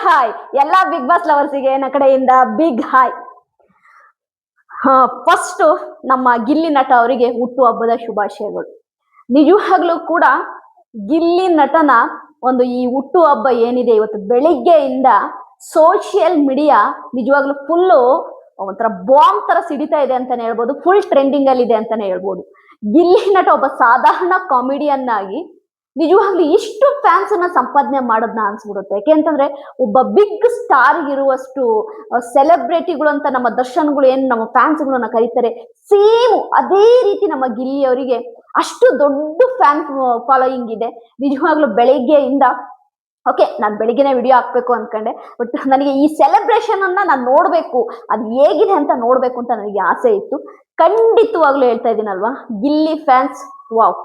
Hi ಎಲ್ಲಾ big boss ಲವರ್ಸಿಗೆ ನನ್ನ ಕಡೆಯಿಂದ ಬಿಗ್ ಹಾಯ್. ಫಸ್ಟ್ ನಮ್ಮ ಗಿಲ್ಲಿ ನಟ ಅವರಿಗೆ ಹುಟ್ಟುಹಬ್ಬದ ಶುಭಾಶಯಗಳು. ನಿಜವಾಗ್ಲೂ ಕೂಡ ಗಿಲ್ಲಿ ನಟನ ಒಂದು ಈ ಹುಟ್ಟುಹಬ್ಬ ಏನಿದೆ ಇವತ್ತು ಬೆಳಿಗ್ಗೆಯಿಂದ ಸೋಷಿಯಲ್ ಮೀಡಿಯಾ ನಿಜವಾಗ್ಲೂ ಫುಲ್ಲು ಒಂಥರ ಬಾಂಬ್ ತರ ಸಿಡಿತಾ ಇದೆ ಅಂತಾನೆ ಹೇಳ್ಬೋದು. ಫುಲ್ ಟ್ರೆಂಡಿಂಗ್ ಅಲ್ಲಿ ಇದೆ ಅಂತಾನೆ ಹೇಳ್ಬೋದು. ಗಿಲ್ಲಿ ನಟ ಒಬ್ಬ ಸಾಧಾರಣ ಕಾಮಿಡಿಯನ್ ಆಗಿ ನಿಜವಾಗ್ಲೂ ಇಷ್ಟು ಫ್ಯಾನ್ಸ್ ಅನ್ನ ಸಂಪಾದನೆ ಮಾಡೋದ್ನ ಅನ್ಸ್ಬಿಡುತ್ತೆ. ಯಾಕೆಂತಂದ್ರೆ ಒಬ್ಬ ಬಿಗ್ ಸ್ಟಾರ್ ಇರುವಷ್ಟು ಸೆಲೆಬ್ರಿಟಿಗಳು ಅಂತ ನಮ್ಮ ದರ್ಶನ್ಗಳು ಏನ್ ನಮ್ಮ ಫ್ಯಾನ್ಸ್ಗಳನ್ನ ಕರೀತಾರೆ, ಸೇಮ್ ಅದೇ ರೀತಿ ನಮ್ಮ ಗಿಲ್ಲಿ ಅವರಿಗೆ ಅಷ್ಟು ದೊಡ್ಡ ಫ್ಯಾನ್ ಫಾಲೋಯಿಂಗ್ ಇದೆ. ನಿಜವಾಗ್ಲೂ ಬೆಳಿಗ್ಗೆಯಿಂದ ಓಕೆ ನಾನು ಬೆಳಿಗ್ಗೆನೆ ವಿಡಿಯೋ ಹಾಕ್ಬೇಕು ಅನ್ಕೊಂಡೆ, ಬಟ್ ನನಗೆ ಈ ಸೆಲೆಬ್ರೇಷನ್ ಅನ್ನ ನಾನು ನೋಡ್ಬೇಕು, ಅದು ಹೇಗಿದೆ ಅಂತ ನೋಡ್ಬೇಕು ಅಂತ ನನಗೆ ಆಸೆ ಇತ್ತು. ಖಂಡಿತವಾಗ್ಲೂ ಹೇಳ್ತಾ ಇದ್ದೀನಲ್ವಾ, ಗಿಲ್ಲಿ ಫ್ಯಾನ್ಸ್ ವಾವ್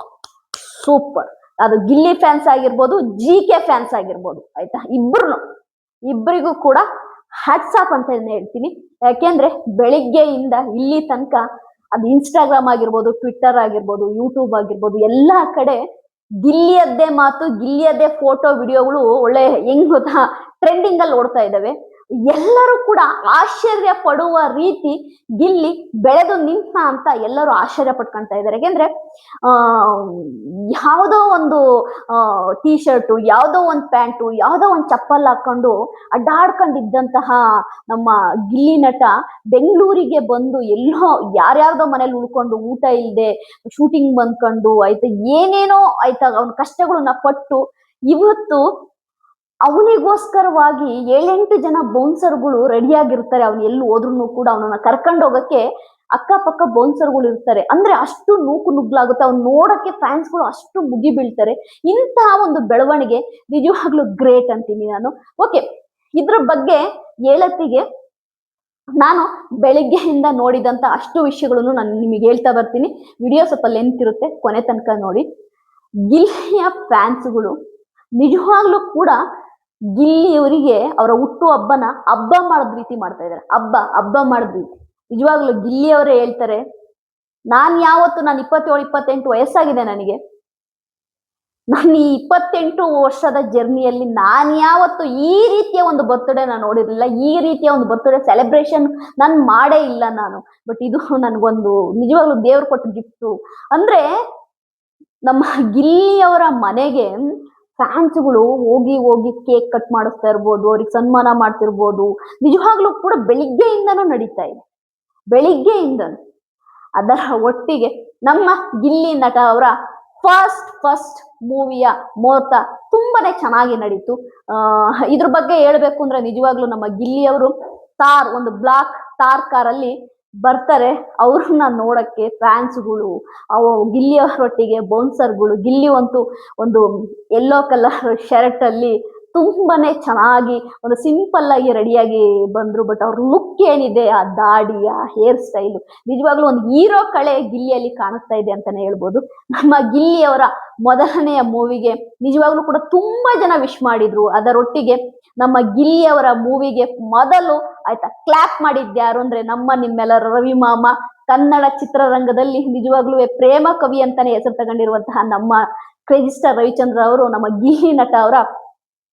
ಸೂಪರ್. ಅದು ಗಿಲ್ಲಿ ಫ್ಯಾನ್ಸ್ ಆಗಿರ್ಬೋದು, GK ಫ್ಯಾನ್ಸ್ ಆಗಿರ್ಬೋದು, ಆಯ್ತಾ, ಇಬ್ಬರಿಗೂ ಕೂಡ ಹ್ಯಾಟ್ಸ್ ಆಫ್ ಅಂತ ಹೇಳ್ತೀನಿ. ಯಾಕೆಂದ್ರೆ ಬೆಳಿಗ್ಗೆಯಿಂದ ಇಲ್ಲಿ ತನಕ ಅದು ಇನ್ಸ್ಟಾಗ್ರಾಮ್ ಆಗಿರ್ಬೋದು, ಟ್ವಿಟ್ಟರ್ ಆಗಿರ್ಬೋದು, ಯೂಟ್ಯೂಬ್ ಆಗಿರ್ಬೋದು, ಎಲ್ಲಾ ಕಡೆ ಗಿಲ್ಲಿಯದ್ದೇ ಮಾತು, ಗಿಲ್ಲಿಯದ್ದೇ ಫೋಟೋ ವಿಡಿಯೋಗಳು ಒಳ್ಳೆ ಹೆಂಗ್ ಗೊತ್ತಾ ಟ್ರೆಂಡಿಂಗ್ ಅಲ್ಲಿ ಓಡ್ತಾ ಇದ್ದಾವೆ. ಎಲ್ಲರೂ ಕೂಡ ಆಶ್ಚರ್ಯ ಪಡುವ ರೀತಿ ಗಿಲ್ಲಿ ಬೆಳೆದು ನಿಂತ ಅಂತ ಎಲ್ಲರೂ ಆಶ್ಚರ್ಯ ಪಟ್ಕೊಂತ ಇದ್ದಾರೆ. ಯಾಕೆಂದ್ರೆ ಯಾವುದೋ ಒಂದು ಟೀ ಶರ್ಟು, ಯಾವುದೋ ಒಂದು ಪ್ಯಾಂಟು, ಯಾವುದೋ ಒಂದು ಚಪ್ಪಲ್ ಹಾಕೊಂಡು ಅಡ್ಡಾಡ್ಕೊಂಡಿದ್ದಂತಹ ನಮ್ಮ ಗಿಲ್ಲಿ ನಟ ಬೆಂಗಳೂರಿಗೆ ಬಂದು ಎಲ್ಲೋ ಯಾರ್ಯಾರ್ದೋ ಮನೇಲಿ ಉಳ್ಕೊಂಡು ಊಟ ಇಲ್ಲದೆ ಶೂಟಿಂಗ್ ಬಂದ್ಕೊಂಡು ಆಯ್ತಾ ಏನೇನೋ ಆಯ್ತಾ ಅವನ ಕಷ್ಟಗಳನ್ನ ಪಟ್ಟು ಇವತ್ತು ಅವನಿಗೋಸ್ಕರವಾಗಿ 7-8 ಜನ ಬೌನ್ಸರ್ಗಳು ರೆಡಿಯಾಗಿರ್ತಾರೆ. ಅವ್ನು ಎಲ್ಲಿ ಹೋದ್ರು ಕೂಡ ಅವನನ್ನ ಕರ್ಕೊಂಡು ಹೋಗಕ್ಕೆ ಅಕ್ಕಪಕ್ಕ ಬೌನ್ಸರ್ಗಳು ಇರ್ತಾರೆ. ಅಂದ್ರೆ ಅಷ್ಟು ನೂಕು ನುಗ್ಲಾಗುತ್ತೆ. ಅವ್ನು ನೋಡಕ್ಕೆ ಫ್ಯಾನ್ಸ್ಗಳು ಅಷ್ಟು ಮುಗಿ ಬೀಳ್ತಾರೆ. ಇಂತಹ ಒಂದು ಬೆಳವಣಿಗೆ ನಿಜವಾಗ್ಲೂ ಗ್ರೇಟ್ ಅಂತೀನಿ ನಾನು. ಓಕೆ, ಇದ್ರ ಬಗ್ಗೆ ಹೇಳತ್ತಿಗೆ ನಾನು ಬೆಳಿಗ್ಗೆಯಿಂದ ನೋಡಿದಂತ ಅಷ್ಟು ವಿಷಯಗಳನ್ನು ನಾನು ನಿಮಗೆ ಹೇಳ್ತಾ ಬರ್ತೀನಿ. ವಿಡಿಯೋ ಸ್ವಲ್ಪ ಲೆಂತ್ ಇರುತ್ತೆ, ಕೊನೆ ತನಕ ನೋಡಿ. ಗಿಲ್ಲಿಯ ಫ್ಯಾನ್ಸ್ಗಳು ನಿಜವಾಗ್ಲೂ ಕೂಡ ಗಿಲ್ಲಿಯವರಿಗೆ ಅವರ ಹುಟ್ಟು ಹಬ್ಬನ ಹಬ್ಬ ಮಾಡೋದ್ ರೀತಿ ಮಾಡ್ತಾ ಇದ್ದಾರೆ. ಹಬ್ಬ ಮಾಡೋದ್ ರೀತಿ ನಿಜವಾಗ್ಲೂ ಗಿಲ್ಲಿಯವರೇ ಹೇಳ್ತಾರೆ, ನಾನು 27-28 ವಯಸ್ಸಾಗಿದೆ ನನಗೆ. ನಾನು ಈ 28 ವರ್ಷದ ಜರ್ನಿಯಲ್ಲಿ ನಾನು ಯಾವತ್ತು ಈ ರೀತಿಯ ಒಂದು ಬರ್ತ್ಡೇ ನಾನು ನೋಡಿರ್ಲಿಲ್ಲ, ಈ ರೀತಿಯ ಒಂದು ಬರ್ತ್ಡೇ ಸೆಲೆಬ್ರೇಷನ್ ನಾನು ಮಾಡೇ ಇಲ್ಲ ನಾನು. ಬಟ್ ಇದು ನನಗೊಂದು ನಿಜವಾಗ್ಲೂ ದೇವ್ರು ಕೊಟ್ಟ ಗಿಫ್ಟು. ಅಂದ್ರೆ ನಮ್ಮ ಗಿಲ್ಲಿಯವರ ಮನೆಗೆ ಫ್ಯಾನ್ಸ್ಗಳು ಹೋಗಿ ಕೇಕ್ ಕಟ್ ಮಾಡಿಸ್ತಾ ಇರ್ಬೋದು, ಅವ್ರಿಗೆ ಸನ್ಮಾನ ಮಾಡ್ತಿರ್ಬೋದು. ನಿಜವಾಗ್ಲೂ ಕೂಡ ಬೆಳಿಗ್ಗೆಯಿಂದನೂ ನಡೀತಾ ಇದೆ, ಬೆಳಿಗ್ಗೆಯಿಂದನೂ. ಅದರ ಒಟ್ಟಿಗೆ ನಮ್ಮ ಗಿಲ್ಲಿ ನಟ ಅವರ ಫಸ್ಟ್ ಮೂವಿಯ ಮುಹೂರ್ತ ತುಂಬಾನೇ ಚೆನ್ನಾಗಿ ನಡೀತು. ಇದ್ರ ಬಗ್ಗೆ ಹೇಳ್ಬೇಕು ಅಂದ್ರೆ ನಿಜವಾಗ್ಲೂ ನಮ್ಮ ಗಿಲ್ಲಿ ಅವರು ಒಂದು ಬ್ಲಾಕ್ ತಾರ್ ಕಾರಲ್ಲಿ ಬರ್ತಾರೆ. ಅವ್ರನ್ನ ನೋಡಕ್ಕೆ ಫ್ಯಾನ್ಸ್ಗಳು, ಗಿಲ್ಲಿ ಅವರೊಟ್ಟಿಗೆ ಬೌನ್ಸರ್ಗಳು. ಗಿಲ್ಲಿ ಒಂದು ಯೆಲ್ಲೋ ಕಲರ್ ಶರ್ಟ್ ಅಲ್ಲಿ ತುಂಬಾನೇ ಚೆನ್ನಾಗಿ ಒಂದು ಸಿಂಪಲ್ ಆಗಿ ರೆಡಿಯಾಗಿ ಬಂದ್ರು. ಬಟ್ ಅವ್ರ ಲುಕ್ ಏನಿದೆ, ಆ ದಾಡಿ, ಆ ಹೇರ್ ಸ್ಟೈಲು, ನಿಜವಾಗ್ಲೂ ಒಂದು ಹೀರೋ ಕಳೆ ಗಿಲ್ಲಿಯಲ್ಲಿ ಕಾಣಿಸ್ತಾ ಇದೆ ಅಂತಾನೆ ಹೇಳ್ಬೋದು. ನಮ್ಮ ಗಿಲ್ಲಿ ಅವರ ಮೊದಲನೆಯ ಮೂವಿಗೆ ನಿಜವಾಗ್ಲೂ ಕೂಡ ತುಂಬಾ ಜನ ವಿಶ್ ಮಾಡಿದ್ರು. ಅದರೊಟ್ಟಿಗೆ ನಮ್ಮ ಗಿಲ್ಲಿ ಅವರ ಮೂವಿಗೆ ಮೊದಲು ಆಯ್ತಾ ಕ್ಲಾಪ್ ಮಾಡಿದ್ಯಾರು ಅಂದ್ರೆ ನಿಮ್ಮೆಲ್ಲರ ರವಿ ಮಾಮ. ಕನ್ನಡ ಚಿತ್ರರಂಗದಲ್ಲಿ ನಿಜವಾಗ್ಲೂ ಪ್ರೇಮ ಕವಿ ಅಂತಾನೆ ಹೆಸರು ತಗೊಂಡಿರುವಂತಹ ನಮ್ಮ ಕ್ರೇಜಿ ಸ್ಟಾರ್ ರವಿಚಂದ್ರ ಅವರು ನಮ್ಮ ಗಿಲ್ಲಿ ನಟ ಅವರ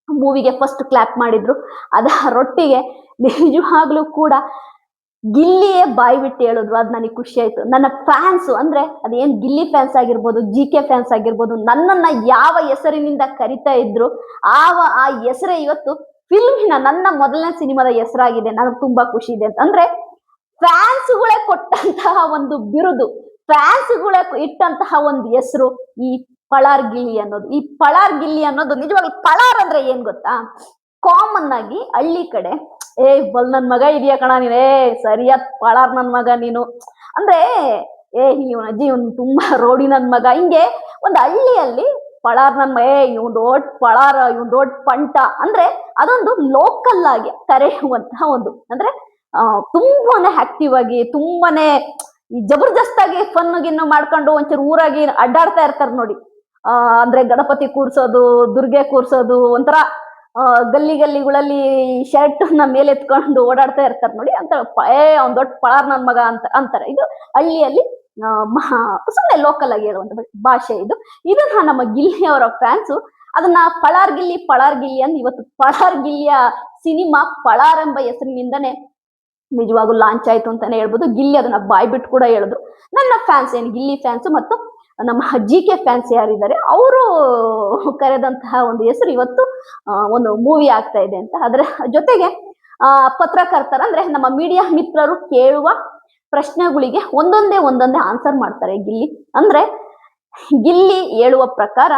ಮೂವಿಗೆ ಫಸ್ಟ್ ಕ್ಲಾಪ್ ಮಾಡಿದ್ರು. ಅದರೊಟ್ಟಿಗೆ ನಿಜವಾಗ್ಲೂ ಕೂಡ ಗಿಲ್ಲಿಯೇ ಬಾಯಿ ಬಿಟ್ಟು ಹೇಳಿದ್ರು, ಅದು ನನಗೆ ಖುಷಿ ಆಯ್ತು. ನನ್ನ ಫ್ಯಾನ್ಸ್ ಅಂದ್ರೆ ಅದೇನ್ ಗಿಲ್ಲಿ ಫ್ಯಾನ್ಸ್ ಆಗಿರ್ಬೋದು, GK ಫ್ಯಾನ್ಸ್ ಆಗಿರ್ಬೋದು, ನನ್ನನ್ನ ಯಾವ ಹೆಸರಿನಿಂದ ಕರಿತಾ ಇದ್ರು ಆ ಹೆಸರೇ ಇವತ್ತು ಫಿಲ್ಮಿನ ನನ್ನ ಮೊದಲನೇ ಸಿನಿಮಾದ ಹೆಸರಾಗಿದೆ. ನನಗೆ ತುಂಬಾ ಖುಷಿ ಇದೆ ಅಂತ. ಅಂದ್ರೆ ಫ್ಯಾನ್ಸ್ಗಳೇ ಕೊಟ್ಟಂತಹ ಒಂದು ಬಿರುದು, ಫ್ಯಾನ್ಸ್ಗಳೇ ಇಟ್ಟಂತಹ ಒಂದು ಹೆಸರು ಈ ಪಳಾರ್ ಗಿಲ್ಲಿ ಅನ್ನೋದು. ಈ ಪಳಾರ್ ಗಿಲ್ಲಿ ಅನ್ನೋದು ನಿಜವಾಗ್ಲೂ ಪಳಾರ್ ಅಂದ್ರೆ ಏನ್ ಗೊತ್ತಾ, ಕಾಮನ್ ಆಗಿ ಹಳ್ಳಿ ಕಡೆ ಬಲ್ ನನ್ ಮಗ ಇದೆಯಾ ಕಣ ನೀನ್, ಸರಿಯಾದ ಪಳಾರ್ ನನ್ ಮಗ ನೀನು ಅಂದ್ರೆ, ಇವನ ಅಜ್ಜಿ ಇವನ್ ತುಂಬಾ ರೋಡಿ ನನ್ ಮಗ, ಹಿಂಗೆ ಒಂದು ಹಳ್ಳಿಯಲ್ಲಿ ಪಳಾರ್ ನನ್ ಮಗ, ಇವನ್ ದೊಡ್ಡ ಪಳಾರ, ಇವನ್ ದೊಡ್ಡ ಪಂಟ ಅಂದ್ರೆ ಅದೊಂದು ಲೋಕಲ್ ಆಗಿ ಕರೆಯುವಂತಹ ಒಂದು, ಅಂದ್ರೆ ತುಂಬಾನೇ ಆಕ್ಟಿವ್ ಆಗಿ, ತುಂಬಾನೇ ಜಬರ್ದಸ್ತಾಗಿ ಫನ್ ಗಿನ್ನು ಮಾಡ್ಕೊಂಡು ಒಂಚೂರು ಊರಾಗಿ ಅಡ್ಡಾಡ್ತಾ ಇರ್ತಾರ ನೋಡಿ. ಅಂದ್ರೆ ಗಣಪತಿ ಕೂರ್ಸೋದು, ದುರ್ಗೆ ಕೂರ್ಸೋದು, ಒಂಥರ ಗಲ್ಲಿಗಳಲ್ಲಿ ಶರ್ಟ್ ನ ಮೇಲೆ ಎತ್ಕೊಂಡು ಓಡಾಡ್ತಾ ಇರ್ತಾರೆ ನೋಡಿ. ಅಂತ ಅವ್ನ್ ದೊಡ್ಡ ಪಳಾರ್ ನನ್ ಮಗ ಅಂತಾರೆ. ಇದು ಹಳ್ಳಿಯಲ್ಲಿ ಸುಮ್ಮನೆ ಲೋಕಲ್ ಆಗಿ ಹೇಳುವಂತ ಭಾಷೆ ಇದು. ಇದನ್ನ ನಮ್ಮ ಗಿಲ್ಲಿಯವರ ಫ್ಯಾನ್ಸು ಅದನ್ನ ಪಳಾರ್ ಗಿಲ್ಲಿ ಅಂತ ಇವತ್ತು ಪಳಾರ್ ಗಿಲ್ಲಿಯ ಸಿನಿಮಾ ಪಳಾರ್ ಎಂಬ ಹೆಸರಿನಿಂದನೇ ನಿಜವಾಗೂ ಲಾಂಚ್ ಆಯ್ತು ಅಂತಾನೆ ಹೇಳ್ಬೋದು. ಗಿಲ್ಲಿ ಅದನ್ನ ಬಾಯ್ ಬಿಟ್ಟು ಕೂಡ ಹೇಳಿದ್ರು. ನನ್ನ ಫ್ಯಾನ್ಸ್ ಏನು ಗಿಲ್ಲಿ ಫ್ಯಾನ್ಸ್ ಮತ್ತು ನಮ್ಮ GK ಫ್ಯಾನ್ಸ್ ಯಾರಿದ್ದಾರೆ ಅವರು ಕರೆದಂತಹ ಒಂದು ಹೆಸರು ಇವತ್ತು ಒಂದು ಮೂವಿ ಆಗ್ತಾ ಇದೆ ಅಂತ. ಅದರ ಜೊತೆಗೆ ಪತ್ರಕರ್ತರ ಅಂದ್ರೆ ನಮ್ಮ ಮೀಡಿಯಾ ಮಿತ್ರರು ಕೇಳುವ ಪ್ರಶ್ನೆಗಳಿಗೆ ಒಂದೊಂದೇ ಆನ್ಸರ್ ಮಾಡ್ತಾರೆ ಗಿಲ್ಲಿ. ಅಂದ್ರೆ ಗಿಲ್ಲಿ ಹೇಳುವ ಪ್ರಕಾರ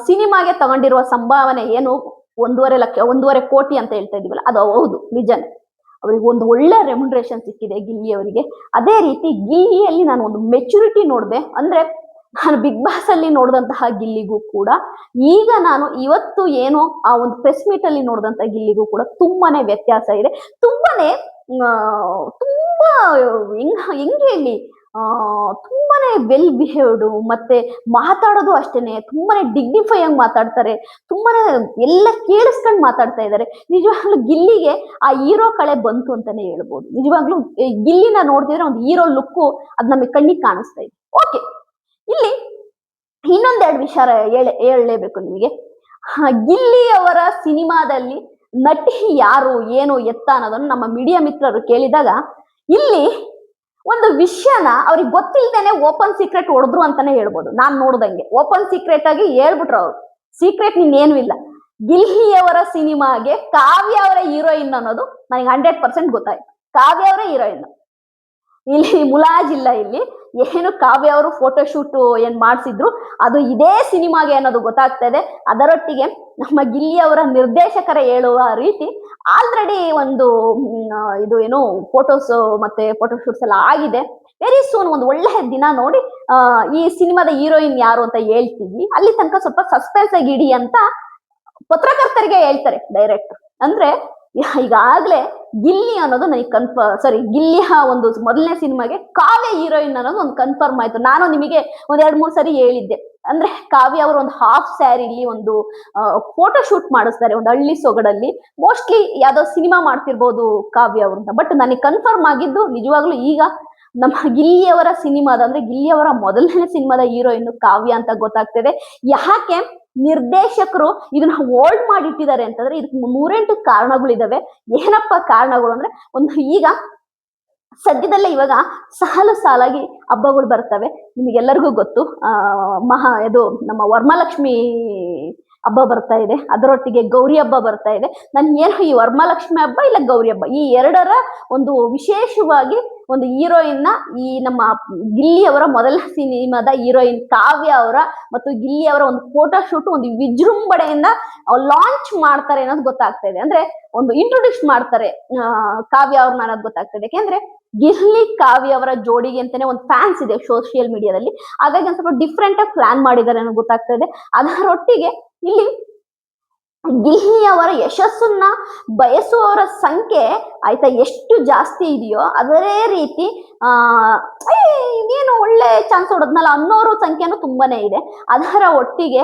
ಸಿನಿಮಾಗೆ ತಗೊಂಡಿರುವ ಸಂಭಾವನೆ ಏನು 1.5 ಕೋಟಿ ಅಂತ ಹೇಳ್ತಾ ಇದೀವಲ್ಲ, ಅದು ಹೌದು, ನಿಜನೇ. ಅವರಿಗೆ ಒಂದು ಒಳ್ಳೆ ರೆಮ್ಯುನರೇಷನ್ ಸಿಕ್ಕಿದೆ ಗಿಲ್ಲಿ ಅವರಿಗೆ. ಅದೇ ರೀತಿ ಗಿಲ್ಲಿಯಲ್ಲಿ ನಾನು ಒಂದು ಮೆಚುರಿಟಿ ನೋಡಿದೆ. ಅಂದ್ರೆ ನಾನು ಬಿಗ್ ಬಾಸ್ ಅಲ್ಲಿ ನೋಡಿದಂತಹ ಗಿಲ್ಲಿಗೂ ಕೂಡ ಈಗ ನಾನು ಇವತ್ತು ಏನೋ ಆ ಒಂದು ಪ್ರೆಸ್ ಮೀಟ್ ಅಲ್ಲಿ ನೋಡಿದಂತಹ ಗಿಲ್ಲಿಗೂ ಕೂಡ ತುಂಬಾನೇ ವ್ಯತ್ಯಾಸ ಇದೆ. ತುಂಬಾನೇ ತುಂಬಾ ಹೆಂಗೆ ಹೇಳಿ ತುಂಬಾನೇ ವೆಲ್ ಬಿಹೇವ್ಡ್, ಮತ್ತೆ ಮಾತಾಡೋದು ಅಷ್ಟೇನೆ ತುಂಬಾನೇ ಡಿಗ್ನಿಫೈ ಆಗಿ ಮಾತಾಡ್ತಾರೆ. ತುಂಬಾನೇ ಎಲ್ಲ ಕೇಳಿಸ್ಕೊಂಡು ಮಾತಾಡ್ತಾ ಇದ್ದಾರೆ. ನಿಜವಾಗ್ಲೂ ಗಿಲ್ಲಿಗೆ ಆ ಹೀರೋ ಕಳೆ ಬಂತು ಅಂತಾನೆ ಹೇಳ್ಬೋದು. ನಿಜವಾಗ್ಲೂ ಗಿಲ್ಲಿನ ನೋಡ್ತಿದ್ರೆ ಒಂದು ಹೀರೋ ಲುಕ್ಕು ಅದ್ ನಮಗೆ ಕಣ್ಣಿಗೆ ಕಾಣಿಸ್ತಾ ಇದೆ. ಓಕೆ, ಇಲ್ಲಿ ಇನ್ನೊಂದೆರಡು ವಿಚಾರ ಹೇಳಲೇಬೇಕು ನಿಮಗೆ. ಗಿಲ್ಲಿ ಅವರ ಸಿನಿಮಾದಲ್ಲಿ ನಟಿ ಯಾರು ಏನು ಎತ್ತ ಅನ್ನೋದನ್ನು ನಮ್ಮ ಮೀಡಿಯಾ ಮಿತ್ರರು ಕೇಳಿದಾಗ ಇಲ್ಲಿ ಒಂದು ವಿಷಯನ ಅವ್ರಿಗೆ ಗೊತ್ತಿಲ್ದೇನೆ ಓಪನ್ ಸೀಕ್ರೆಟ್ ಹೊಡೆದ್ರು ಅಂತಾನೆ ಹೇಳ್ಬೋದು. ನಾನ್ ನೋಡ್ದಂಗೆ ಓಪನ್ ಸೀಕ್ರೆಟ್ ಆಗಿ ಹೇಳ್ಬಿಟ್ರು ಅವ್ರು. ಸೀಕ್ರೆಟ್ ಇನ್ನೇನು ಇಲ್ಲ. ಗಿಲ್ಲಿಯವರ ಸಿನಿಮಾಗೆ ಕಾವ್ಯ ಅವರ ಹೀರೋಯಿನ್ ಅನ್ನೋದು ನನಗೆ 100% ಗೊತ್ತಾಯ್ತು. ಕಾವ್ಯ ಅವರ ಹೀರೋಯಿನ್, ಇಲ್ಲಿ ಮುಲಾಜಿಲ್ಲ. ಇಲ್ಲಿ ಏನು ಕಾವ್ಯ ಅವರು ಫೋಟೋಶೂಟ್ ಏನ್ ಮಾಡ್ಸಿದ್ರು ಅದು ಇದೇ ಸಿನಿಮಾಗೆ ಅನ್ನೋದು ಗೊತ್ತಾಗ್ತಾ ಇದೆ. ಅದರೊಟ್ಟಿಗೆ ನಮ್ಮ ಗಿಲ್ಲಿ ಅವರ ನಿರ್ದೇಶಕರ ಹೇಳುವ ರೀತಿ ಆಲ್ರೆಡಿ ಒಂದು ಇದು ಏನು ಫೋಟೋಸ್ ಮತ್ತೆ ಫೋಟೋಶೂಟ್ಸ್ ಎಲ್ಲ ಆಗಿದೆ. ವೆರಿ ಸೂನ್ ಒಂದು ಒಳ್ಳೆ ದಿನ ನೋಡಿ ಈ ಸಿನಿಮಾದ ಹೀರೋಯಿನ್ ಯಾರು ಅಂತ ಹೇಳ್ತೀವಿ. ಅಲ್ಲಿ ತನಕ ಸ್ವಲ್ಪ ಸಸ್ಪೆನ್ಸ್ ಆಗಿ ಇಡಿ ಅಂತ ಪತ್ರಕರ್ತರಿಗೆ ಹೇಳ್ತಾರೆ ಡೈರೆಕ್ಟ್. ಅಂದ್ರೆ ಈಗಾಗ್ಲೇ ಗಿಲ್ಲಿ ಅನ್ನೋದು ನನಗೆ ಗಿಲ್ಲಿಯ ಒಂದು ಮೊದಲನೇ ಸಿನಿಮಾಗೆ ಕಾವ್ಯ ಹೀರೋಯಿನ್ ಅನ್ನೋದು ಒಂದು ಕನ್ಫರ್ಮ್ ಆಯ್ತು. ನಾನು ನಿಮಗೆ 2-3 ಸರಿ ಹೇಳಿದ್ದೆ. ಅಂದ್ರೆ ಕಾವ್ಯ ಅವರು ಒಂದು ಹಾಫ್ ಸ್ಯಾರಿಲಿ ಒಂದು ಫೋಟೋ ಶೂಟ್ ಮಾಡಿಸ್ತಾರೆ ಒಂದು ಹಳ್ಳಿ ಸೊಗಡಲ್ಲಿ. ಮೋಸ್ಟ್ಲಿ ಯಾವ್ದೋ ಸಿನಿಮಾ ಮಾಡ್ತಿರ್ಬೋದು ಕಾವ್ಯ ಅವರು ಅಂತ. ಬಟ್ ನನಗೆ ಕನ್ಫರ್ಮ್ ಆಗಿದ್ದು ನಿಜವಾಗ್ಲೂ ಈಗ ನಮ್ಮ ಗಿಲ್ಲಿಯವರ ಸಿನಿಮಾದ ಅಂದ್ರೆ ಗಿಲ್ಲಿಯವರ ಮೊದಲನೇ ಸಿನಿಮಾದ ಹೀರೋಯಿನ್ ಕಾವ್ಯ ಅಂತ ಗೊತ್ತಾಗ್ತಿದೆ. ಯಾಕೆ ನಿರ್ದೇಶಕರು ಇದನ್ನ ಹೋಲ್ಡ್ ಮಾಡಿಟ್ಟಿದ್ದಾರೆ ಅಂತಂದ್ರೆ ಇದಕ್ಕೆ 108 ಕಾರಣಗಳಿದಾವೆ. ಏನಪ್ಪ ಕಾರಣಗಳು ಅಂದ್ರೆ, ಒಂದು ಈಗ ಸದ್ಯದಲ್ಲೇ ಇವಾಗ ಸಾಲಾಗಿ ಹಬ್ಬಗಳು ಬರ್ತವೆ. ನಿಮಗೆಲ್ಲರಿಗೂ ಗೊತ್ತು. ಇದು ನಮ್ಮ ವರಮಹಾಲಕ್ಷ್ಮಿ ಹಬ್ಬ ಬರ್ತಾ ಇದೆ. ಅದರೊಟ್ಟಿಗೆ ಗೌರಿ ಹಬ್ಬ ಬರ್ತಾ ಇದೆ. ಏನು ಈ ವರಮಹಾಲಕ್ಷ್ಮಿ ಹಬ್ಬ ಇಲ್ಲ ಗೌರಿ ಹಬ್ಬ, ಈ ಎರಡರ ಒಂದು ವಿಶೇಷವಾಗಿ ಒಂದು ಹೀರೋಯಿನ್ ಈ ನಮ್ಮ ಗಿಲ್ಲಿ ಅವರ ಮೊದಲ ಸಿನಿಮಾದ ಹೀರೋಯಿನ್ ಕಾವ್ಯ ಅವರ ಮತ್ತು ಗಿಲ್ಲಿ ಅವರ ಒಂದು ಫೋಟೋ ಶೂಟ್ ಒಂದು ವಿಜೃಂಭಣೆಯಿಂದ ಲಾಂಚ್ ಮಾಡ್ತಾರೆ ಅನ್ನೋದು ಗೊತ್ತಾಗ್ತಾ ಇದೆ. ಅಂದ್ರೆ ಒಂದು ಇಂಟ್ರೊಡ್ಯೂಸ್ ಮಾಡ್ತಾರೆ ಕಾವ್ಯ ಅವ್ರನ್ನ ಅನ್ನೋದು ಆಗ್ತಾ ಇದೆ. ಯಾಕೆಂದ್ರೆ ಗಿಲ್ಲಿ ಕಾವ್ಯ ಅವರ ಜೋಡಿಗೆ ಅಂತಾನೆ ಒಂದು ಫ್ಯಾನ್ಸ್ ಇದೆ ಸೋಷಿಯಲ್ ಮೀಡಿಯಾದಲ್ಲಿ. ಹಾಗಾಗಿ ಒಂದು ಸ್ವಲ್ಪ ಡಿಫ್ರೆಂಟ್ ಆಗಿ ಪ್ಲಾನ್ ಮಾಡಿದ್ದಾರೆ ಅನ್ನೋದು ಗೊತ್ತಾಗ್ತಾ ಇದೆ. ಅದರೊಟ್ಟಿಗೆ ಇಲ್ಲಿ ಗಿಲ್ಲಿ ಅವರ ಯಶಸ್ಸನ್ನ ಬಯಸುವವರ ಸಂಖ್ಯೆ ಆಯ್ತಾ ಎಷ್ಟು ಜಾಸ್ತಿ ಇದೆಯೋ ಅದೇ ರೀತಿ ಇನ್ನೇನು ಒಳ್ಳೆ ಚಾನ್ಸ್ ಹೊಡೆದ್ನಲ್ಲ ಅನ್ನೋರು ಸಂಖ್ಯೆನೂ ತುಂಬಾನೇ ಇದೆ. ಅದರ ಒಟ್ಟಿಗೆ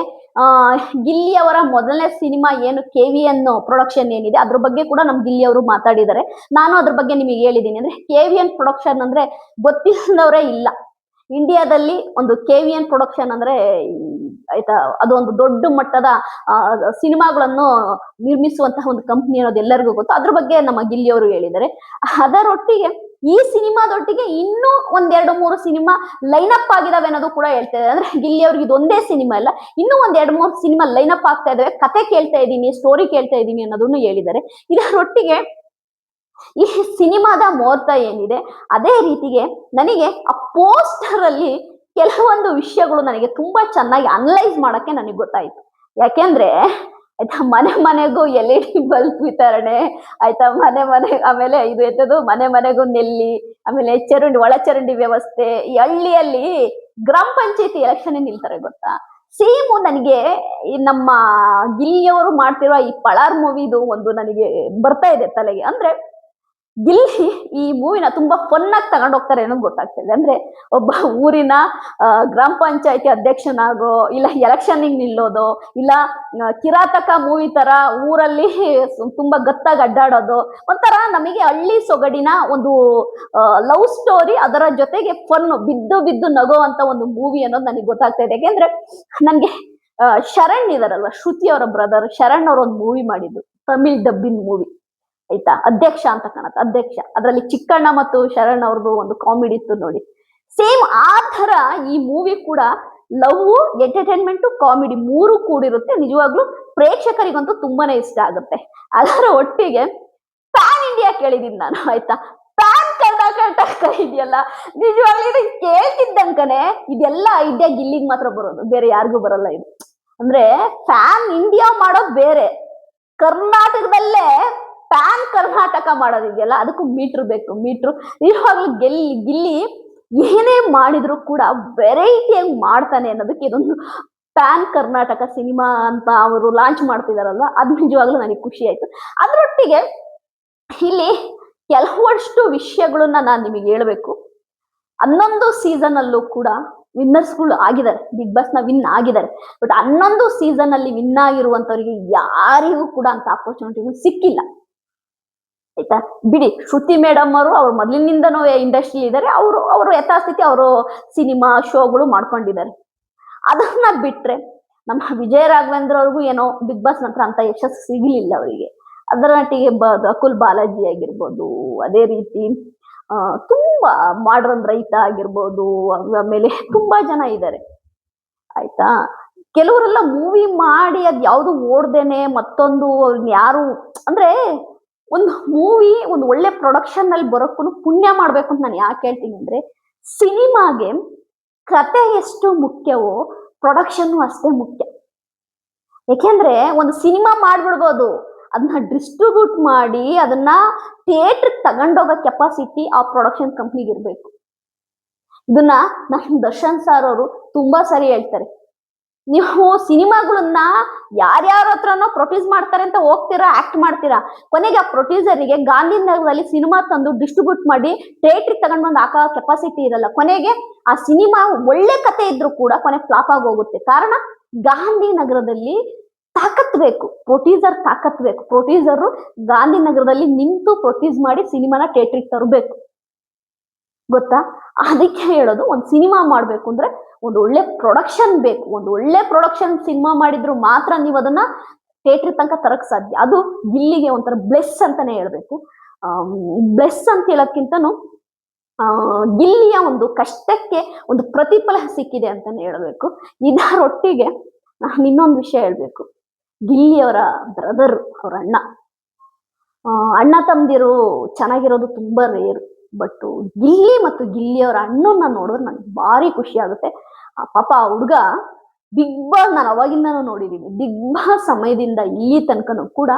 ಗಿಲ್ಲಿ ಅವರ ಮೊದಲನೇ ಸಿನಿಮಾ ಏನು KVN ಪ್ರೊಡಕ್ಷನ್ ಏನಿದೆ ಅದ್ರ ಬಗ್ಗೆ ಕೂಡ ನಮ್ ಗಿಲ್ಲಿ ಅವರು ಮಾತಾಡಿದ್ದಾರೆ. ನಾನು ಅದ್ರ ಬಗ್ಗೆ ನಿಮಗೆ ಹೇಳಿದ್ದೀನಿ. ಅಂದ್ರೆ KVN ಪ್ರೊಡಕ್ಷನ್ ಅಂದ್ರೆ ಗೊತ್ತಿಲ್ಲದವರೇ ಇಲ್ಲ ಇಂಡಿಯಾದಲ್ಲಿ. ಒಂದು KVN ಪ್ರೊಡಕ್ಷನ್ ಅಂದ್ರೆ ಆಯ್ತಾ ಅದು ಒಂದು ದೊಡ್ಡ ಮಟ್ಟದ ಸಿನಿಮಾಗಳನ್ನು ನಿರ್ಮಿಸುವಂತಹ ಒಂದು ಕಂಪ್ನಿ ಅನ್ನೋದು ಎಲ್ಲರಿಗೂ ಗೊತ್ತು. ಅದ್ರ ಬಗ್ಗೆ ನಮ್ಮ ಗಿಲ್ಲಿ ಅವರು ಹೇಳಿದ್ದಾರೆ. ಅದರೊಟ್ಟಿಗೆ ಈ ಸಿನಿಮಾದೊಟ್ಟಿಗೆ ಇನ್ನೂ 1-2-3 ಸಿನಿಮಾ ಲೈನ್ ಅಪ್ ಆಗಿದಾವೆ ಅನ್ನೋದು ಕೂಡ ಹೇಳ್ತಾ ಇದ್ದಾರೆ. ಅಂದ್ರೆ ಗಿಲ್ಲಿ ಅವ್ರಿಗೆ ಇದೊಂದೇ ಸಿನಿಮಾ ಇಲ್ಲ, ಇನ್ನೂ 1-2-3 ಸಿನಿಮಾ ಲೈನ್ ಅಪ್ ಆಗ್ತಾ ಇದಾವೆ. ಕತೆ ಕೇಳ್ತಾ ಇದ್ದೀನಿ, ಸ್ಟೋರಿ ಕೇಳ್ತಾ ಇದ್ದೀನಿ ಅನ್ನೋದನ್ನು ಹೇಳಿದ್ದಾರೆ. ಇದರೊಟ್ಟಿಗೆ ಈ ಸಿನಿಮಾದ ಮುಹೂರ್ತ ಏನಿದೆ ಅದೇ ರೀತಿಗೆ ನನಗೆ ಆ ಪೋಸ್ಟರ್ ಅಲ್ಲಿ ಕೆಲವೊಂದು ವಿಷಯಗಳು ನನಗೆ ತುಂಬಾ ಚೆನ್ನಾಗಿ ಅನಲೈಸ್ ಮಾಡಕ್ಕೆ ನನಗೆ ಗೊತ್ತಾಯ್ತು. ಯಾಕೆಂದ್ರೆ ಆಯ್ತಾ ಮನೆಗೂ LED ಬಲ್ಬ್ ವಿತರಣೆ ಆಯ್ತಾ, ಆಮೇಲೆ ಇದು ಎತ್ತದು ಮನೆಗೂ ನೆಲ್ಲಿ, ಆಮೇಲೆ ಒಳಚರಂಡಿ ವ್ಯವಸ್ಥೆ. ಈ ಹಳ್ಳಿಯಲ್ಲಿ ಗ್ರಾಮ ಪಂಚಾಯತಿ ಎಲೆಕ್ಷನ್ ನಿಲ್ತಾರೆ ಗೊತ್ತಾ. ಸೇಮ್ ನನಗೆ ನಮ್ಮ ಗಿಲ್ಲಿಯವರು ಮಾಡ್ತಿರುವ ಈ ಪಳಾರ್ ಮೂವಿದು ಒಂದು ನನಗೆ ಬರ್ತಾ ಇದೆ ತಲೆಗೆ. ಅಂದ್ರೆ ಗಿಲ್ಲಿ ಈ ಮೂವಿನ ತುಂಬಾ ಫನ್ ಆಗಿ ತಗೊಂಡು ಹೋಗ್ತಾರೆ ಅನ್ನೋದು ಗೊತ್ತಾಗ್ತಿದೆ. ಅಂದ್ರೆ ಒಬ್ಬ ಊರಿನ ಗ್ರಾಮ ಪಂಚಾಯತಿ ಅಧ್ಯಕ್ಷನಾಗೋ, ಇಲ್ಲ ಎಲೆಕ್ಷನ್ ನಿಲ್ಲೋದು, ಇಲ್ಲ ಕಿರಾತಕ ಮೂವಿ ತರ ಊರಲ್ಲಿ ತುಂಬಾ ಗತ್ತಾಗಿ ಅಡ್ಡಾಡೋದು, ಒಂಥರ ನಮಗೆ ಹಳ್ಳಿ ಸೊಗಡಿನ ಒಂದು ಲವ್ ಸ್ಟೋರಿ, ಅದರ ಜೊತೆಗೆ ಫನ್ ಬಿದ್ದು ನಗೋ ಅಂತ ಒಂದು ಮೂವಿ ಅನ್ನೋದು ನನಗೆ ಗೊತ್ತಾಗ್ತಾ ಇದೆ. ಯಾಕೆಂದ್ರೆ ನನ್ಗೆ ಶರಣ್ ಇದಾರಲ್ವಾ, ಶ್ರುತಿ ಅವರ ಬ್ರದರ್ ಶರಣ್ ಅವ್ರ ಒಂದು ಮೂವಿ ಮಾಡಿದ್ದು, ತಮಿಳ್ ಡಬ್ಬಿನ್ ಮೂವಿ ಆಯ್ತಾ, ಅಧ್ಯಕ್ಷ ಅಂತ ಕಾಣತ್ತೆ, ಅಧ್ಯಕ್ಷ. ಅದ್ರಲ್ಲಿ ಚಿಕ್ಕಣ್ಣ ಮತ್ತು ಶರಣ್ ಅವ್ರದ್ದು ಒಂದು ಕಾಮಿಡಿ ಇತ್ತು ನೋಡಿ. ಸೇಮ್ ಆ ತರ ಈ ಮೂವಿ ಕೂಡ ಲವ್, ಎಂಟರ್ಟೈನ್ಮೆಂಟ್, ಕಾಮಿಡಿ ಮೂರು ಕೂಡಿರುತ್ತೆ. ನಿಜವಾಗ್ಲೂ ಪ್ರೇಕ್ಷಕರಿಗಂತೂ ತುಂಬಾನೇ ಇಷ್ಟ ಆಗುತ್ತೆ. ಅದರ ಒಟ್ಟಿಗೆ ಪ್ಯಾನ್ ಇಂಡಿಯಾ ಕೇಳಿದೀನಿ ನಾನು ಆಯ್ತಾ. ಪ್ಯಾನ್ ಕರ್ನಾಟಕ ಇದೆಯಲ್ಲ, ನಿಜವಾಗ್ಲೂ ಇದು ಕೇಳ್ತಿದ್ದಂಕನೆ ಇದೆಲ್ಲ ಐಡಿಯಾ ಗಿಲ್ಲಿಗ್ ಮಾತ್ರ ಬರೋದು, ಬೇರೆ ಯಾರಿಗೂ ಬರಲ್ಲ ಇದು. ಅಂದ್ರೆ ಪ್ಯಾನ್ ಇಂಡಿಯಾ ಮಾಡೋದು ಬೇರೆ, ಕರ್ನಾಟಕದಲ್ಲೇ ಪ್ಯಾನ್ ಕರ್ನಾಟಕ ಮಾಡೋದಿದೆಯಲ್ಲ ಅದಕ್ಕೂ ಮೀಟ್ರ್ ಬೇಕು, ಮೀಟ್ರು. ನಿಜವಾಗ್ಲೂ ಗಿಲ್ಲಿ ಏನೇ ಮಾಡಿದ್ರು ಕೂಡ ವೆರೈಟಿಯಾಗಿ ಮಾಡ್ತಾನೆ ಅನ್ನೋದಕ್ಕೆ ಇದೊಂದು ಪ್ಯಾನ್ ಕರ್ನಾಟಕ ಸಿನಿಮಾ ಅಂತ ಅವರು ಲಾಂಚ್ ಮಾಡ್ತಿದಾರಲ್ವ, ಅದು ನಿಜವಾಗ್ಲೂ ನನಗೆ ಖುಷಿ ಆಯ್ತು. ಅದರೊಟ್ಟಿಗೆ ಇಲ್ಲಿ ಕೆಲವಷ್ಟು ವಿಷಯಗಳನ್ನ ನಾನು ನಿಮಗೆ ಹೇಳ್ಬೇಕು. 11 ಸೀಸನ್ ಅಲ್ಲೂ ಕೂಡ ವಿನ್ನರ್ಸ್ಗಳು ಆಗಿದ್ದಾರೆ, ಬಿಗ್ ಬಾಸ್ ನ ವಿನ್ ಆಗಿದ್ದಾರೆ. ಬಟ್ 11 ಸೀಸನ್ ಅಲ್ಲಿ ವಿನ್ ಆಗಿರುವಂತವರಿಗೆ ಯಾರಿಗೂ ಕೂಡ ಅಂತ ಅಪರ್ಚುನಿಟಿಗಳು ಸಿಕ್ಕಿಲ್ಲ ಆಯ್ತಾ. ಬಿಡಿ, ಶ್ರುತಿ ಮೇಡಮ್ ಅವರು ಅವ್ರು ಮೊದಲಿನಿಂದನೂ ಇಂಡಸ್ಟ್ರಿ ಇದ್ದಾರೆ, ಅವರು ಯಥಾಸ್ಥಿತಿ ಅವರು ಸಿನಿಮಾ ಶೋಗಳು ಮಾಡ್ಕೊಂಡಿದ್ದಾರೆ. ಅದನ್ನ ಬಿಟ್ರೆ ನಮ್ಮ ವಿಜಯ ರಾಘವೇಂದ್ರ ಅವ್ರಿಗೂ ಏನೋ ಬಿಗ್ ಬಾಸ್ ನಂತರ ಅಂತ ಯಶಸ್ಸು ಸಿಗಲಿಲ್ಲ ಅವರಿಗೆ. ಅದರೊಟ್ಟಿಗೆ ಅಕುಲ್ ಬಾಲಾಜಿ ಆಗಿರ್ಬೋದು, ಅದೇ ರೀತಿ ತುಂಬಾ ಮಾಡ್ರನ್ ರೈತ ಆಗಿರ್ಬೋದು, ಆಮೇಲೆ ತುಂಬಾ ಜನ ಇದ್ದಾರೆ ಆಯ್ತಾ. ಕೆಲವರೆಲ್ಲ ಮೂವಿ ಮಾಡಿ ಅದ್ ಯಾವ್ದು ಓಡ್ದೇನೆ ಮತ್ತೊಂದು ಯಾರು ಅಂದ್ರೆ, ಒಂದು ಮೂವಿ ಒಂದು ಒಳ್ಳೆ ಪ್ರೊಡಕ್ಷನ್ ನಲ್ಲಿ ಬರೋಕ್ಕೂ ಪುಣ್ಯ ಮಾಡ್ಬೇಕು ಅಂತ ನಾನು ಯಾಕೆ ಹೇಳ್ತೀನಿ ಅಂದ್ರೆ, ಸಿನಿಮಾಗೆ ಕತೆ ಎಷ್ಟು ಮುಖ್ಯವೋ ಪ್ರೊಡಕ್ಷನ್ ಅಷ್ಟೇ ಮುಖ್ಯ. ಯಾಕೆಂದ್ರೆ ಒಂದು ಸಿನಿಮಾ ಮಾಡ್ಬಿಡ್ಬೋದು, ಅದನ್ನ ಡಿಸ್ಟ್ರಿಬ್ಯೂಟ್ ಮಾಡಿ ಅದನ್ನ ಥಿಯೇಟರ್ ತಗೊಂಡೋಗೋ ಕೆಪಾಸಿಟಿ ಆ ಪ್ರೊಡಕ್ಷನ್ ಕಂಪ್ನಿಗೆ ಇರ್ಬೇಕು. ಇದನ್ನ ನಮ್ಮ ದರ್ಶನ್ ಸರ್ ಅವರು ತುಂಬಾ ಸರಿ ಹೇಳ್ತಾರೆ. ನೀವು ಸಿನಿಮಾಗಳನ್ನ ಯಾರ್ಯಾರ ಹತ್ರನೋ ಪ್ರೊಡ್ಯೂಸ್ ಮಾಡ್ತಾರೆ ಅಂತ ಹೋಗ್ತೀರಾ, ಆಕ್ಟ್ ಮಾಡ್ತೀರಾ, ಕೊನೆಗೆ ಆ ಪ್ರೊಡ್ಯೂಸರಿಗೆ ಗಾಂಧಿನಗರದಲ್ಲಿ ಸಿನಿಮಾ ತಂದು ಡಿಸ್ಟ್ರಿಬ್ಯೂಟ್ ಮಾಡಿ ಥಿಯೇಟ್ರಿಗೆ ತಗೊಂಡ್ ಬಂದು ಹಾಕೋ ಕೆಪಾಸಿಟಿ ಇರಲ್ಲ. ಕೊನೆಗೆ ಆ ಸಿನಿಮಾ ಒಳ್ಳೆ ಕತೆ ಇದ್ರು ಕೂಡ ಕೊನೆ ಫ್ಲಾಪ್ ಆಗಿ ಹೋಗುತ್ತೆ. ಕಾರಣ ಗಾಂಧಿನಗರದಲ್ಲಿ ತಾಕತ್ ಬೇಕು, ಪ್ರೊಡ್ಯೂಸರ್ ತಾಕತ್ ಬೇಕು. ಪ್ರೊಡ್ಯೂಸರ್ ಗಾಂಧಿನಗರದಲ್ಲಿ ನಿಂತು ಪ್ರೊಡ್ಯೂಸ್ ಮಾಡಿ ಸಿನಿಮಾನ ಥಿಯೇಟ್ರಿಗೆ ತರಬೇಕು, ಗೊತ್ತಾ. ಅದಕ್ಕೆ ಹೇಳೋದು, ಒಂದು ಸಿನಿಮಾ ಮಾಡ್ಬೇಕು ಅಂದ್ರೆ ಒಂದು ಒಳ್ಳೆ ಪ್ರೊಡಕ್ಷನ್ ಬೇಕು. ಒಂದು ಒಳ್ಳೆ ಪ್ರೊಡಕ್ಷನ್ ಸಿನಿಮಾ ಮಾಡಿದ್ರು ಮಾತ್ರ ನೀವು ಅದನ್ನ ಥಿಯೇಟರ್ ತನಕ ತರಕ್ ಸಾಧ್ಯ. ಅದು ಗಿಲ್ಲಿಗೆ ಒಂಥರ ಬ್ಲೆಸ್ ಅಂತಾನೆ ಹೇಳ್ಬೇಕು. ಬ್ಲೆಸ್ ಅಂತ ಹೇಳೋಕ್ಕಿಂತನೂ ಗಿಲ್ಲಿಯ ಒಂದು ಕಷ್ಟಕ್ಕೆ ಒಂದು ಪ್ರತಿಫಲ ಸಿಕ್ಕಿದೆ ಅಂತಾನೆ ಹೇಳ್ಬೇಕು. ಇದರೊಟ್ಟಿಗೆ ನಾನು ಇನ್ನೊಂದು ವಿಷಯ ಹೇಳ್ಬೇಕು. ಗಿಲ್ಲಿಯವರ ಬ್ರದರ್, ಅವ್ರ ಅಣ್ಣ ತಮ್ಮದಿರು ಚೆನ್ನಾಗಿರೋದು ತುಂಬಾ ರೇರು. ಬಟ್ ಗಿಲ್ಲಿ ಮತ್ತು ಗಿಲ್ಲಿಯವರ ಅಣ್ಣನ ನೋಡಿದ್ರೆ ನಂಗೆ ಭಾರಿ ಖುಷಿ ಆಗುತ್ತೆ. ಆ ಪಾಪ ಆ ಹುಡುಗ ಬಿಗ್ ಬಾಸ್ ನಾನು ಅವಾಗಿಂದನೂ ನೋಡಿದೀನಿ. ಬಿಗ್ ಬಾಸ್ ಸಮಯದಿಂದ ಇಲ್ಲಿ ತನಕನೂ ಕೂಡ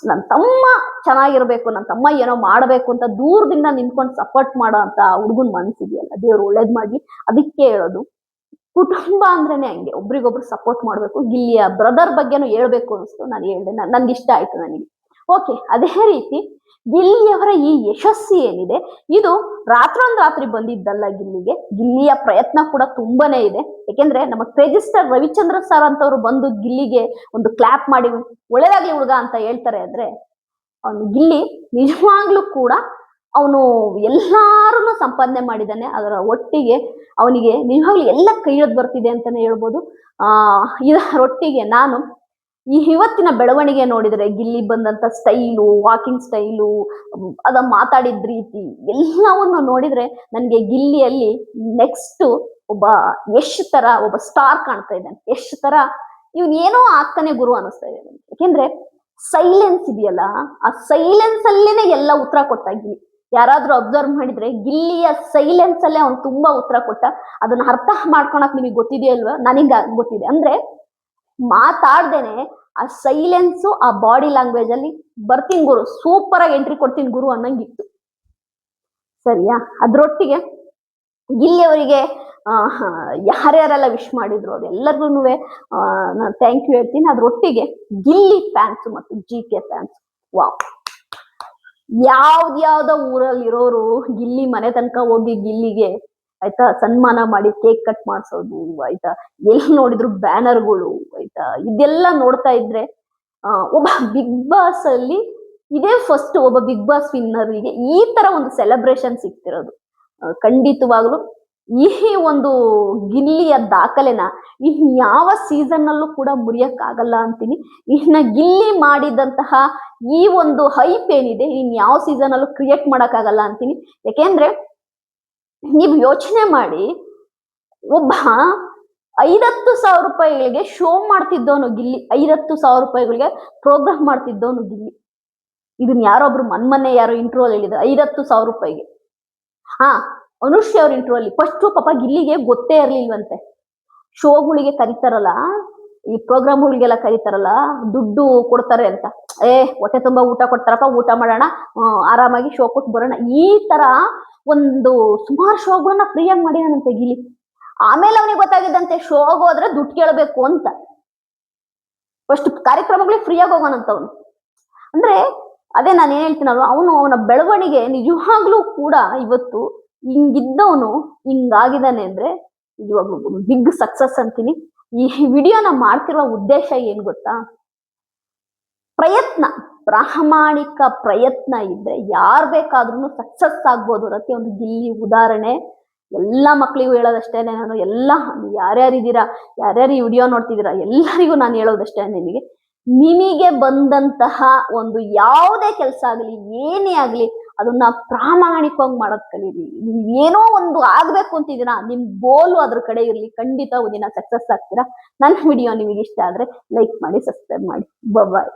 ನನ್ನ ತಮ್ಮ ಚೆನ್ನಾಗಿರ್ಬೇಕು, ನನ್ನ ತಮ್ಮ ಏನೋ ಮಾಡ್ಬೇಕು ಅಂತ ದೂರದಿಂದ ನಿಂತ್ಕೊಂಡು ಸಪೋರ್ಟ್ ಮಾಡೋ ಅಂತ ಹುಡುಗನ್ ಮನ್ಸಿದೆಯಲ್ಲ, ದೇವ್ರು ಒಳ್ಳೇದ್ ಮಾಡ್ಲಿ. ಅದಕ್ಕೆ ಹೇಳೋದು, ಕುಟುಂಬ ಅಂದ್ರೇನೆ ಹಂಗೆ, ಒಬ್ರಿಗೊಬ್ರು ಸಪೋರ್ಟ್ ಮಾಡ್ಬೇಕು. ಗಿಲ್ಲಿಯ ಬ್ರದರ್ ಬಗ್ಗೆನೂ ಹೇಳ್ಬೇಕು ಅನಿಸ್ತು, ನಾನು ಹೇಳ್ದೆ, ನನ್ಗೆ ಇಷ್ಟ ಆಯ್ತು ನನಗೆ. ಓಕೆ, ಅದೇ ರೀತಿ ಗಿಲ್ಲಿಯವರ ಈ ಯಶಸ್ಸು ಏನಿದೆ ಇದು ರಾತ್ರಿ ಬಂದಿದ್ದಲ್ಲ ಗಿಲ್ಲಿಗೆ. ಗಿಲ್ಲಿಯ ಪ್ರಯತ್ನ ಕೂಡ ತುಂಬಾನೇ ಇದೆ. ಯಾಕೆಂದ್ರೆ ನಮ್ಮ ರಿಜಿಸ್ಟರ್ ರವಿಚಂದ್ರ ಸರ್ ಅಂತವ್ರು ಬಂದು ಗಿಲ್ಲಿಗೆ ಒಂದು ಕ್ಲಾಪ್ ಮಾಡಿ ಒಳ್ಳೇದಾಗ್ಲಿ ಹುಡುಗ ಅಂತ ಹೇಳ್ತಾರೆ ಅಂದ್ರೆ, ಅವನು ಗಿಲ್ಲಿ ನಿಜವಾಗ್ಲೂ ಕೂಡ ಅವನು ಎಲ್ಲಾರನ್ನು ಸಂಪಾದನೆ ಮಾಡಿದ್ದಾನೆ. ಅದರ ಒಟ್ಟಿಗೆ ಅವನಿಗೆ ನಿಜವಾಗ್ಲೂ ಎಲ್ಲ ಕೈಯೊಡ್ ಬರ್ತಿದೆ ಅಂತಾನೆ ಹೇಳ್ಬೋದು. ಇದರೊಟ್ಟಿಗೆ ನಾನು ಇವತ್ತಿನ ಬೆಳವಣಿಗೆ ನೋಡಿದ್ರೆ, ಗಿಲ್ಲಿ ಬಂದಂತ ಸ್ಟೈಲು, ವಾಕಿಂಗ್ ಸ್ಟೈಲು, ಅದ ಮಾತಾಡಿದ ರೀತಿ ಎಲ್ಲವನ್ನು ನೋಡಿದ್ರೆ ನನಗೆ ಗಿಲ್ಲಿಯಲ್ಲಿ ನೆಕ್ಸ್ಟ್ ಒಬ್ಬ ಯಶ್ ತರ ಒಬ್ಬ ಸ್ಟಾರ್ ಕಾಣ್ತಾ ಇದ್ದಾನೆ. ಯಶ್ ತರ ಇವನ್ ಏನೋ ಆಗ್ತಾನೆ ಗುರು ಅನಿಸ್ತಾ ಇದೆ ನನಗೆ. ಯಾಕೆಂದ್ರೆ ಸೈಲೆನ್ಸ್ ಇದೆಯಲ್ಲ, ಆ ಸೈಲೆನ್ಸ್ ಅಲ್ಲೇನೆ ಎಲ್ಲ ಉತ್ತರ ಕೊಟ್ಟ ಗಿಲ್ಲಿ. ಯಾರಾದ್ರೂ ಅಬ್ಸರ್ವ್ ಮಾಡಿದ್ರೆ ಗಿಲ್ಲಿಯ ಸೈಲೆನ್ಸ್ ಅಲ್ಲೇ ಅವ್ನು ತುಂಬಾ ಉತ್ತರ ಕೊಟ್ಟ. ಅದನ್ನ ಅರ್ಥ ಮಾಡ್ಕೊಳಕ್ ನಿಮಗೆ ಗೊತ್ತಿದೆಯಲ್ವಾ? ನನಗೆ ಗೊತ್ತಿದೆ. ಅಂದ್ರೆ ಮಾತಾಡ್ದೇನೆ ಆ ಸೈಲೆನ್ಸು, ಆ ಬಾಡಿ ಲ್ಯಾಂಗ್ವೇಜ್ ಅಲ್ಲಿ ಬರ್ತೀನಿ ಗುರು, ಸೂಪರ್ ಆಗಿ ಎಂಟ್ರಿ ಕೊಡ್ತೀನಿ ಗುರು ಅನ್ನಂಗಿತ್ತು. ಸರಿಯಾ? ಅದ್ರೊಟ್ಟಿಗೆ ಗಿಲ್ಲಿಯವರಿಗೆ ಯಾರ್ಯಾರೆಲ್ಲ ವಿಶ್ ಮಾಡಿದ್ರು ಅದೆಲ್ಲರಿಗೂ ನಾನು ಥ್ಯಾಂಕ್ ಯು ಹೇಳ್ತೀನಿ. ಅದ್ರೊಟ್ಟಿಗೆ ಗಿಲ್ಲಿ ಫ್ಯಾನ್ಸ್ ಮತ್ತು GK ಫ್ಯಾನ್ಸ್, ವಾವ್, ಯಾವ್ದ್ಯಾವ್ದೋ ಊರಲ್ಲಿ ಇರೋರು ಗಿಲ್ಲಿ ಮನೆ ತನಕ ಹೋಗಿ ಗಿಲ್ಲಿಗೆ ಆಯ್ತಾ ಸನ್ಮಾನ ಮಾಡಿ ಕೇಕ್ ಕಟ್ ಮಾಡ್ಸೋದು ಆಯ್ತಾ, ಎಲ್ಲಿ ನೋಡಿದ್ರು ಬ್ಯಾನರ್ಗಳು ಆಯ್ತಾ, ಇದೆಲ್ಲ ನೋಡ್ತಾ ಇದ್ರೆ ಒಬ್ಬ ಬಿಗ್ ಬಾಸ್ ಅಲ್ಲಿ ಇದೇ ಫಸ್ಟ್ ಒಬ್ಬ ಬಿಗ್ ಬಾಸ್ ವಿನ್ನರ್ಗೆ ಈ ತರ ಒಂದು ಸೆಲೆಬ್ರೇಷನ್ ಸಿಗ್ತಿರೋದು. ಖಂಡಿತವಾಗ್ಲು ಈ ಒಂದು ಗಿಲ್ಲಿಯ ದಾಖಲೆನ ಇನ್ಯಾವ ಸೀಸನ್ ನಲ್ಲೂ ಕೂಡ ಮುರಿಯಕ್ಕಾಗಲ್ಲ ಅಂತೀನಿ. ಇನ್ನ ಗಿಲ್ಲಿ ಮಾಡಿದಂತಹ ಈ ಒಂದು ಹೈಪ್ ಏನಿದೆ ಇನ್ಯಾವ ಸೀಸನ್ ಅಲ್ಲೂ ಕ್ರಿಯೇಟ್ ಮಾಡಕ್ಕಾಗಲ್ಲ ಅಂತೀನಿ. ಯಾಕೆಂದ್ರೆ ನೀವು ಯೋಚನೆ ಮಾಡಿ, ಒಬ್ಬ 50,000 ರೂಪಾಯಿಗಳಿಗೆ ಶೋ ಮಾಡ್ತಿದ್ದವನು ಗಿಲ್ಲಿ, 50,000 ರೂಪಾಯಿಗಳಿಗೆ ಪ್ರೋಗ್ರಾಮ್ ಮಾಡ್ತಿದ್ದವನು ಗಿಲ್ಲಿ. ಇದನ್ನ ಯಾರೊಬ್ರು ಮೊನ್ನೆ ಯಾರೋ ಇಂಟ್ರೋ ಹೇಳಿದ್ರು 50,000 ರೂಪಾಯಿಗೆ. ಹಾ, ಅನುಶ್ರೀ ಅವ್ರ ಇಂಟ್ರೋ ಅಲ್ಲಿ ಫಸ್ಟ್ ಪಾಪ ಗಿಲ್ಲಿಗೆ ಗೊತ್ತೇ ಇರ್ಲಿಲ್ವಂತೆ. ಶೋಗಳಿಗೆ ಕರೀತಾರಲ್ಲ, ಈ ಪ್ರೋಗ್ರಾಮ್ಗಳಿಗೆಲ್ಲ ಕರೀತಾರಲ್ಲ, ದುಡ್ಡು ಕೊಡ್ತಾರೆ ಅಂತ. ಹೊಟ್ಟೆ ತುಂಬಾ ಊಟ ಕೊಡ್ತಾರಪ್ಪ, ಊಟ ಮಾಡೋಣ, ಆರಾಮಾಗಿ ಶೋ ಕೊಟ್ಟು ಬರೋಣ, ಈ ತರ ಒಂದು ಸುಮಾರು ಶೋಗಳನ್ನ ಫ್ರೀಯಾಗಿ ಮಾಡಿದಾನಂತೆ ಗಿಲ್ಲಿ. ಆಮೇಲೆ ಅವನಿಗೆ ಗೊತ್ತಾಗಿದ್ದಂತೆ ಶೋಗ್ ಹೋದ್ರೆ ದುಡ್ಡು ಕೇಳಬೇಕು ಅಂತ. ಫಸ್ಟ್ ಕಾರ್ಯಕ್ರಮಗಳಿಗೆ ಫ್ರೀಯಾಗಿ ಹೋಗೋಣಂತ ಅವನು. ಅಂದ್ರೆ ಅದೇ ನಾನು ಏನ್ ಹೇಳ್ತೀನಲ್ವ, ಅವನ ಬೆಳವಣಿಗೆ ನಿಜವಾಗ್ಲೂ ಕೂಡ ಇವತ್ತು ಹಿಂಗಿದ್ದವನು ಹಿಂಗಾಗಿದ್ದಾನೆ ಅಂದ್ರೆ ಇವಾಗ್ಲೂ ಬಿಗ್ ಸಕ್ಸಸ್ ಅಂತೀನಿ. ಈ ವಿಡಿಯೋನ ಮಾಡ್ತಿರುವ ಉದ್ದೇಶ ಏನ್ ಗೊತ್ತಾ, ಪ್ರಯತ್ನ, ಪ್ರಾಮಾಣಿಕ ಪ್ರಯತ್ನ ಇದ್ರೆ ಯಾರ್ ಬೇಕಾದ್ರೂ ಸಕ್ಸಸ್ ಆಗ್ಬೋದು ಅನ್ನೋಕ್ಕೆ ಒಂದು ಗಿಲ್ಲಿ ಉದಾಹರಣೆ. ಎಲ್ಲಾ ಮಕ್ಳಿಗೂ ಹೇಳೋದಷ್ಟೇನೆ ನಾನು, ಯಾರ್ಯಾರಿದ್ದೀರಾ, ಯಾರ್ಯಾರು ಈ ವಿಡಿಯೋ ನೋಡ್ತಿದ್ದೀರಾ ಎಲ್ಲರಿಗೂ ನಾನು ಹೇಳೋದಷ್ಟೇ, ನಿಮಗೆ ಬಂದಂತಹ ಒಂದು ಯಾವುದೇ ಕೆಲಸ ಆಗಲಿ ಏನೇ ಆಗ್ಲಿ ಅದನ್ನ ಪ್ರಾಮಾಣಿಕವಾಗಿ ಮಾಡೋದ್ ಕಲೀರಿ. ನೀವೇನೋ ಒಂದು ಆಗ್ಬೇಕು ಅಂತಿದ್ದೀರಾ, ನಿಮ್ ಗೋಲು ಅದ್ರ ಕಡೆ ಇರ್ಲಿ, ಖಂಡಿತ ಒಂದಿನ ಸಕ್ಸಸ್ ಆಗ್ತೀರಾ. ನನ್ನ ವಿಡಿಯೋ ನಿಮಗೆ ಇಷ್ಟ ಆದ್ರೆ ಲೈಕ್ ಮಾಡಿ, ಸಬ್ಸ್ಕ್ರೈಬ್ ಮಾಡಿ. ಬಾಯ್.